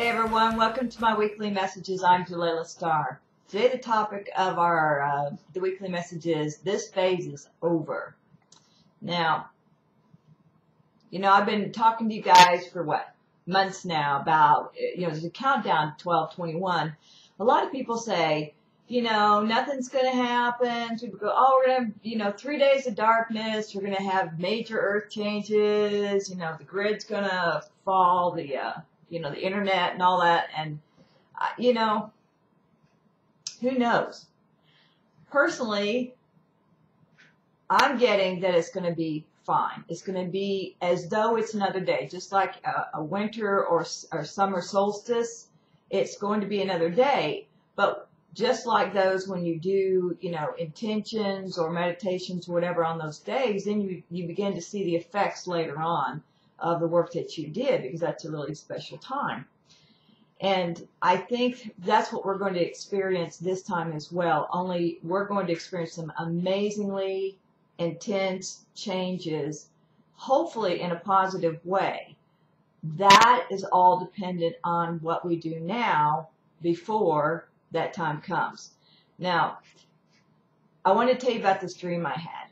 Hey everyone, welcome to my weekly messages. I'm Jalila Starr. Today the topic of our the weekly message is this phase is over. Now, I've been talking to you guys for months now about there's a countdown to 12/21. A lot of people say, nothing's going to happen. People go, oh, we're going to have 3 days of darkness. We're going to have major earth changes. The grid's going to fall. The internet and all that. And, who knows? Personally, I'm getting that it's going to be fine. It's going to be as though it's another day, just like a winter or summer solstice. It's going to be another day. But just like those, when you do, intentions or meditations or whatever on those days, then you begin to see the effects later on of the work that you did, because that's a really special time. And I think that's what we're going to experience this time as well, only we're going to experience some amazingly intense changes, hopefully in a positive way. That is all dependent on what we do now before that time comes. Now, I want to tell you about this dream I had.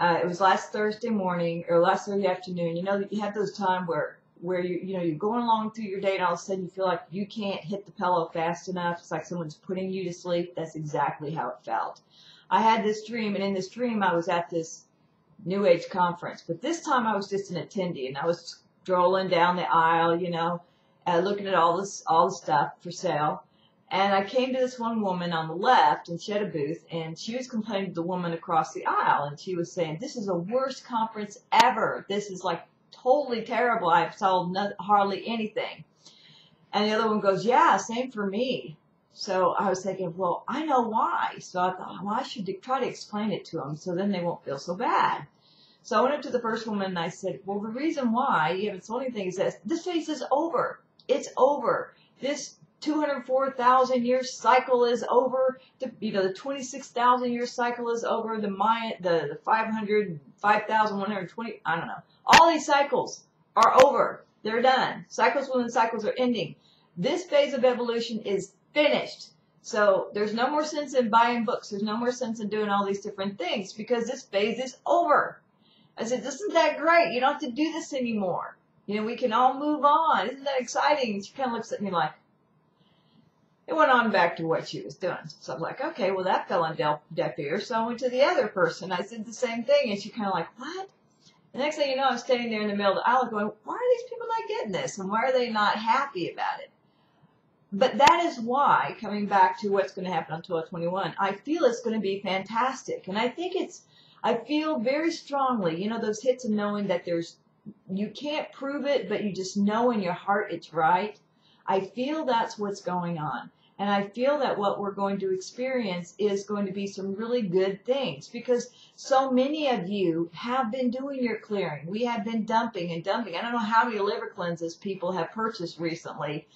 It was last Thursday morning or last Thursday afternoon. You have those times where you're going along through your day and all of a sudden you feel like you can't hit the pillow fast enough. It's like someone's putting you to sleep. That's exactly how it felt. I had this dream, and in this dream I was at this New Age conference, but this time I was just an attendee, and I was strolling down the aisle, looking at all the stuff for sale. And I came to this one woman on the left, and she had a booth, and she was complaining to the woman across the aisle, and she was saying, this is the worst conference ever. This is like totally terrible. I've sold hardly anything. And the other one goes, yeah, same for me. So I was thinking, well, I know why. So I thought, well, I should try to explain it to them so then they won't feel so bad. So I went up to the first woman and I said, well, the reason why you haven't sold anything is that this phase is over. It's over. This 204,000 year cycle is over. The 26,000 year cycle is over. The 5,120, I don't know. All these cycles are over. They're done. Cycles within cycles are ending. This phase of evolution is finished. So there's no more sense in buying books. There's no more sense in doing all these different things because this phase is over. I said, isn't that great? You don't have to do this anymore. We can all move on. Isn't that exciting? And she kind of looks at me like, it went on back to what she was doing. So I was like, okay, well, that fell on deaf ears. So I went to the other person. I said the same thing. And she kind of like, what? The next thing you know, I'm standing there in the middle of the aisle going, why are these people not getting this? And why are they not happy about it? But that is why, coming back to what's going to happen on 12/21, I feel it's going to be fantastic. And I feel very strongly, those hits of knowing that you can't prove it, but you just know in your heart it's right. I feel that's what's going on. And I feel that what we're going to experience is going to be some really good things because so many of you have been doing your clearing. We have been dumping and dumping. I don't know how many liver cleanses people have purchased recently,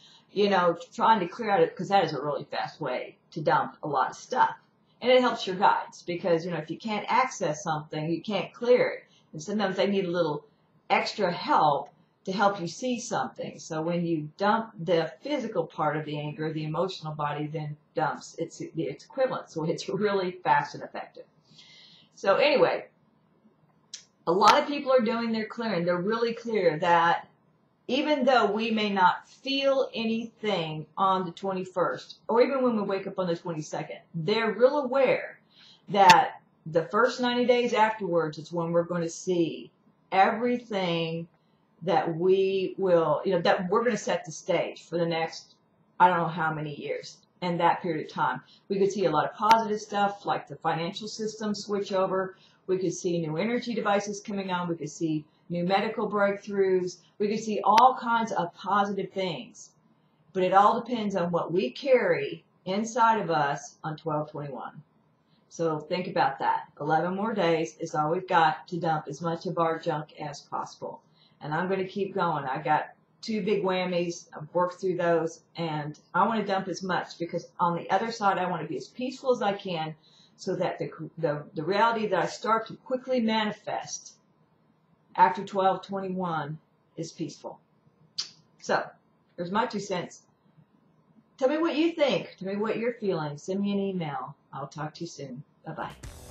trying to clear out it because that is a really fast way to dump a lot of stuff. And it helps your guides because, if you can't access something, you can't clear it. And sometimes they need a little extra help to help you see something. So when you dump the physical part of the anger, the emotional body then dumps its equivalent. So it's really fast and effective. So anyway, a lot of people are doing their clearing. They're really clear that even though we may not feel anything on the 21st, or even when we wake up on the 22nd, they're real aware that the first 90 days afterwards is when we're going to see everything that we will, that we're going to set the stage for the next, I don't know how many years. And that period of time, we could see a lot of positive stuff like the financial system switch over. We could see new energy devices coming on. We could see new medical breakthroughs. We could see all kinds of positive things. But it all depends on what we carry inside of us on 12/21. So think about that. 11 more days is all we've got to dump as much of our junk as possible. And I'm going to keep going. I got 2 big whammies. I've worked through those. And I want to dump as much because on the other side, I want to be as peaceful as I can so that the reality that I start to quickly manifest after 12/21 is peaceful. So there's my 2 cents. Tell me what you think. Tell me what you're feeling. Send me an email. I'll talk to you soon. Bye-bye.